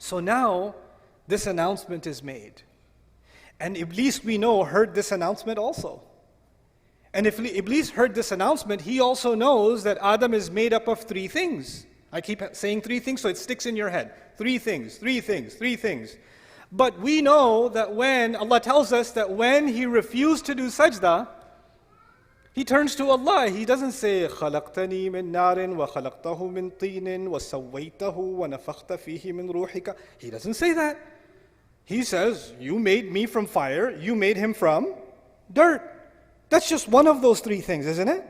So now, this announcement is made. And Iblis, we know, heard this announcement also. And if Iblis heard this announcement, he also knows that Adam is made up of three things. I keep saying three things so it sticks in your head. Three things, three things, three things. But we know that when, Allah tells us that when he refused to do sajda, he turns to Allah. He doesn't say, خَلَقْتَنِي مِن نَارٍ وَخَلَقْتَهُ مِن طِينٍ وَسَوَّيْتَهُ وَنَفَخْتَ فِيهِ مِن رُوحِكَ. He doesn't say that. He says, you made me from fire, you made him from dirt. That's just one of those three things, isn't it?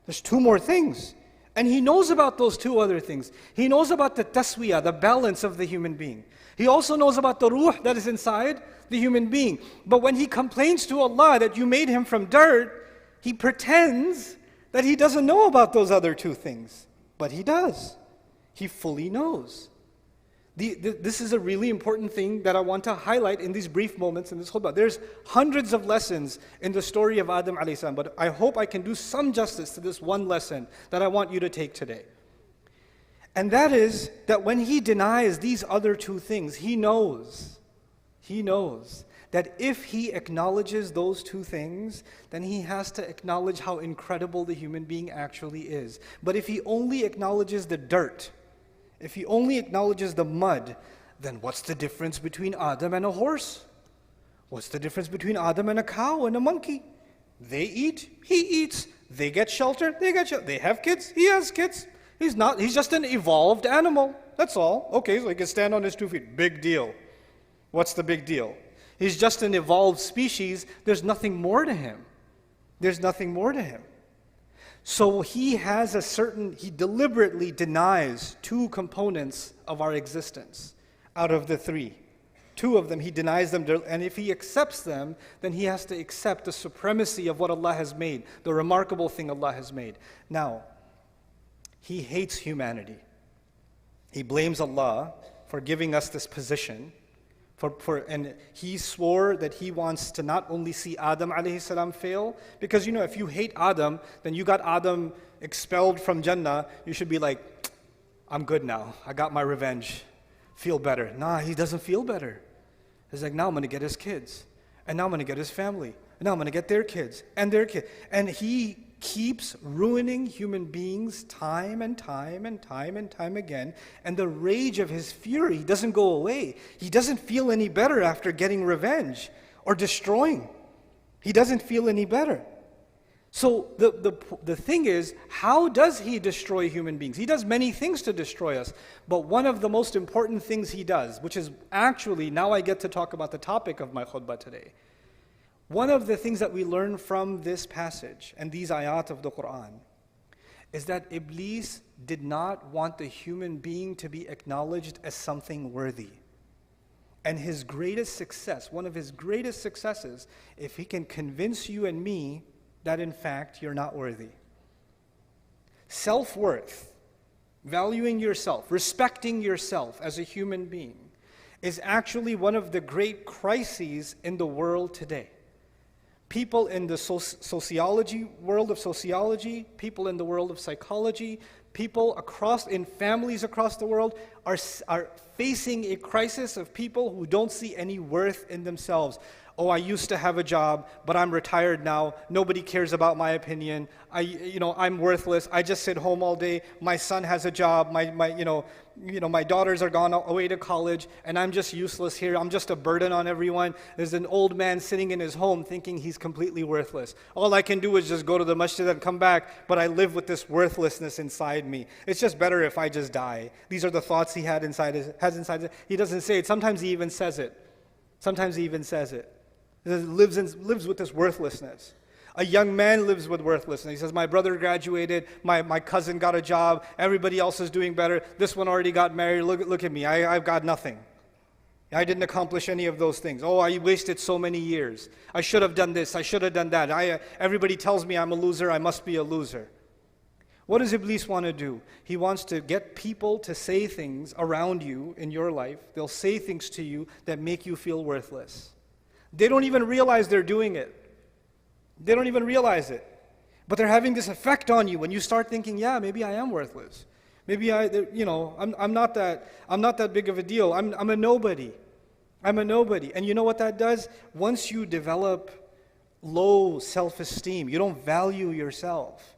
There's two more things. And he knows about those two other things. He knows about the taswiyah, the balance of the human being. He also knows about the ruh that is inside the human being. But when he complains to Allah that you made him from dirt, he pretends that he doesn't know about those other two things. But he does. He fully knows. This is a really important thing that I want to highlight in these brief moments in this khutbah. There's hundreds of lessons in the story of Adam alayhi salam, but I hope I can do some justice to this one lesson that I want you to take today. And that is that when he denies these other two things, he knows that if he acknowledges those two things, then he has to acknowledge how incredible the human being actually is. But if he only acknowledges the dirt, if he only acknowledges the mud, then what's the difference between Adam and a horse? What's the difference between Adam and a cow and a monkey? They eat, he eats. They get shelter, they get shelter. They have kids, he has kids. He's just an evolved animal. That's all. Okay, so he can stand on his 2 feet. Big deal. What's the big deal? He's just an evolved species. There's nothing more to him. There's nothing more to him. So he deliberately denies two components of our existence out of the three. Two of them, he denies them, and if he accepts them, then he has to accept the supremacy of what Allah has made, the remarkable thing Allah has made. Now, he hates humanity. He blames Allah for giving us this position, and he swore that he wants to not only see Adam alayhi salam fail, because if you hate Adam, then you got Adam expelled from Jannah, you should be like, I'm good now, I got my revenge, feel better. Nah, he doesn't feel better. He's like, now I'm going to get his kids, and now I'm going to get his family, and now I'm going to get their kids, and their kids. And he keeps ruining human beings time and time and time and time again. And the rage of his fury doesn't go away. He doesn't feel any better after getting revenge or destroying. He doesn't feel any better. So the thing is, how does he destroy human beings? He does many things to destroy us. But one of the most important things he does, which is actually, now I get to talk about the topic of my khutbah today. One of the things that we learn from this passage and these ayat of the Quran is that Iblis did not want the human being to be acknowledged as something worthy. And his greatest success, one of his greatest successes, if he can convince you and me that in fact you're not worthy. Self-worth, valuing yourself, respecting yourself as a human being, is actually one of the great crises in the world today. People in the world of sociology, people in the world of psychology, people in families across the world are facing a crisis of people who don't see any worth in themselves. Oh, I used to have a job, but I'm retired now. Nobody cares about my opinion. I'm worthless. I just sit home all day. My son has a job. My daughters are gone away to college, and I'm just useless here. I'm just a burden on everyone. There's an old man sitting in his home thinking he's completely worthless. All I can do is just go to the masjid and come back, but I live with this worthlessness inside me. It's just better if I just die. These are the thoughts he has inside his. He doesn't say it. Sometimes he even says it. He lives with this worthlessness. A young man lives with worthlessness. He says, my brother graduated, my cousin got a job, everybody else is doing better, this one already got married, look at me, I've got nothing. I didn't accomplish any of those things. Oh, I wasted so many years. I should have done this, I should have done that. Everybody tells me I'm a loser, I must be a loser. What does Iblis want to do? He wants to get people to say things around you in your life. They'll say things to you that make you feel worthless. They don't even realize they're doing it. They don't even realize it. But they're having this effect on you when you start thinking, yeah, maybe I am worthless. Maybe I'm not that big of a deal. I'm a nobody. I'm a nobody. And you know what that does? Once you develop low self-esteem, you don't value yourself,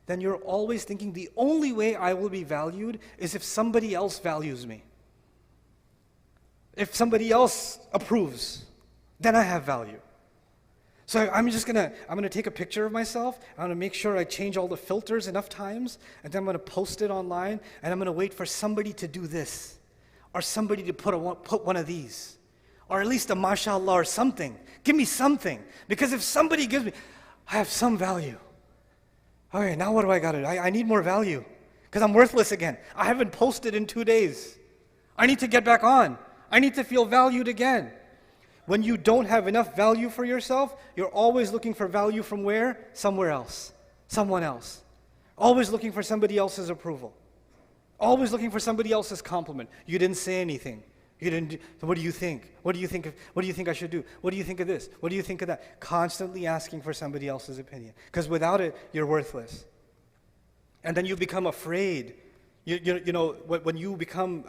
then you're always thinking the only way I will be valued is if somebody else values me. If somebody else approves, then I have value. So I'm gonna take a picture of myself. I'm gonna make sure I change all the filters enough times, and then I'm gonna post it online, and I'm gonna wait for somebody to do this, or somebody to put one of these, or at least a mashallah or something. Give me something, because if somebody gives me, I have some value. Okay, now what do I gotta do? I need more value, because I'm worthless again. I haven't posted in 2 days. I need to get back on. I need to feel valued again. When you don't have enough value for yourself, you're always looking for value from where? Somewhere else. Someone else. Always looking for somebody else's approval. Always looking for somebody else's compliment. You didn't say anything. You didn't. What do you think? What do you think I should do? What do you think of this? What do you think of that? Constantly asking for somebody else's opinion. Because without it, you're worthless. And then you become afraid. When you become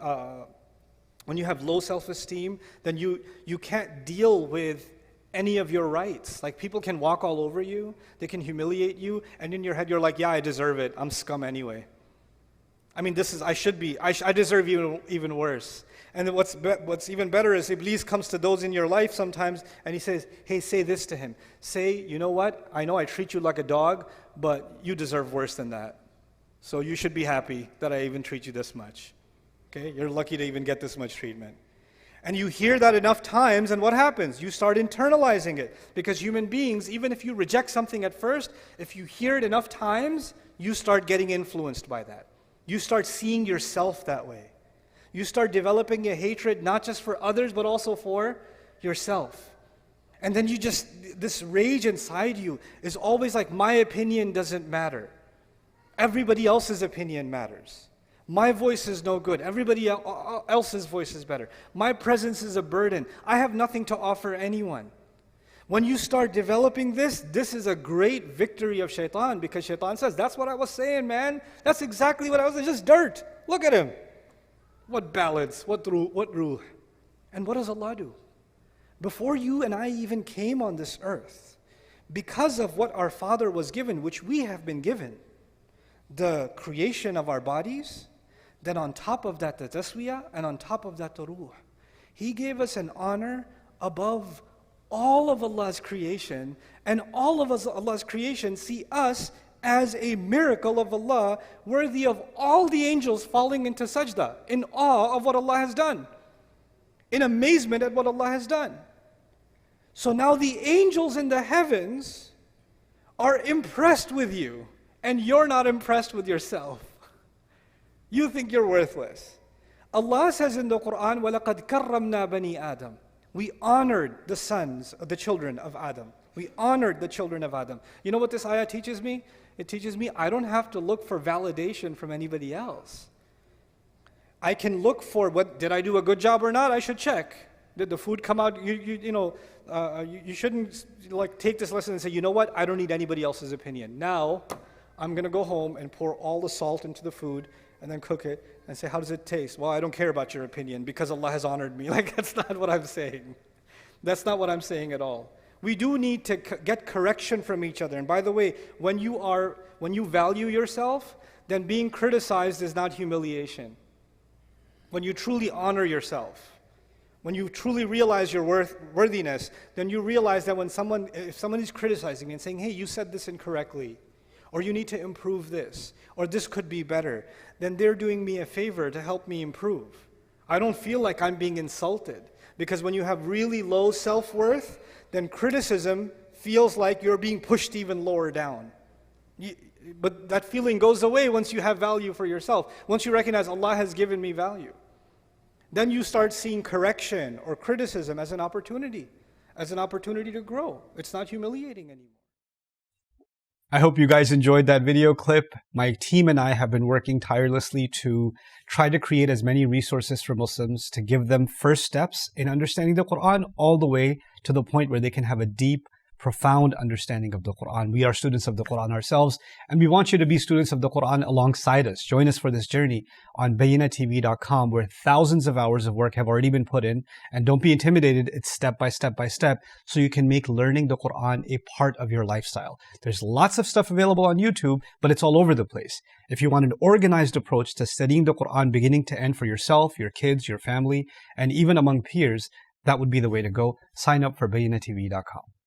when you have low self-esteem, then you can't deal with any of your rights. Like, people can walk all over you, they can humiliate you, and in your head you're like, yeah, I deserve it. I'm scum anyway. I mean, I deserve even worse. And then what's even better is Iblis comes to those in your life sometimes, and he says, hey, say this to him. Say, you know what? I know I treat you like a dog, but you deserve worse than that. So you should be happy that I even treat you this much. Okay, you're lucky to even get this much treatment. And you hear that enough times, and what happens? You start internalizing it. Because human beings, even if you reject something at first, if you hear it enough times, you start getting influenced by that. You start seeing yourself that way. You start developing a hatred not just for others, but also for yourself. And then this rage inside you is always like, my opinion doesn't matter. Everybody else's opinion matters. My voice is no good. Everybody else's voice is better. My presence is a burden. I have nothing to offer anyone. When you start developing this is a great victory of shaitan, because shaitan says, that's what I was saying, man. That's exactly what I was saying. Just dirt. Look at him. What balance, what ruh. And what does Allah do? Before you and I even came on this earth, because of what our father was given, which we have been given, the creation of our bodies, then on top of that the taswiyah, and on top of that the ruh. He gave us an honor above all of Allah's creation, and all of Allah's creation see us as a miracle of Allah, worthy of all the angels falling into sajda, in awe of what Allah has done, in amazement at what Allah has done. So now the angels in the heavens are impressed with you, and you're not impressed with yourself. You think you're worthless. Allah says in the Quran, وَلَقَدْ كَرَّمْنَا بَنِي آدَمَ. We honored the children of Adam. We honored the children of Adam. You know what this ayah teaches me? It teaches me I don't have to look for validation from anybody else. I can look for, did I do a good job or not? I should check. Did the food come out? You shouldn't take this lesson and say, you know what? I don't need anybody else's opinion. Now, I'm going to go home and pour all the salt into the food and then cook it and say, how does it taste? Well, I don't care about your opinion because Allah has honored me. That's not what I'm saying. That's not what I'm saying at all. We do need to get correction from each other. And by the way, when you value yourself, then being criticized is not humiliation. When you truly honor yourself, when you truly realize your worthiness, then you realize that if someone is criticizing me and saying, hey, you said this incorrectly, or you need to improve this, or this could be better, then they're doing me a favor to help me improve. I don't feel like I'm being insulted, because when you have really low self-worth, then criticism feels like you're being pushed even lower down. But that feeling goes away once you have value for yourself, once you recognize Allah has given me value. Then you start seeing correction or criticism as an opportunity to grow. It's not humiliating anymore. I hope you guys enjoyed that video clip. My team and I have been working tirelessly to try to create as many resources for Muslims to give them first steps in understanding the Quran all the way to the point where they can have a deep, profound understanding of the Quran. We are students of the Quran ourselves, and we want you to be students of the Quran alongside us. Join us for this journey on BayyinahTV.com, where thousands of hours of work have already been put in. And don't be intimidated, it's step by step by step, so you can make learning the Quran a part of your lifestyle. There's lots of stuff available on YouTube, but it's all over the place. If you want an organized approach to studying the Quran beginning to end for yourself, your kids, your family, and even among peers, that would be the way to go. Sign up for BayyinahTV.com.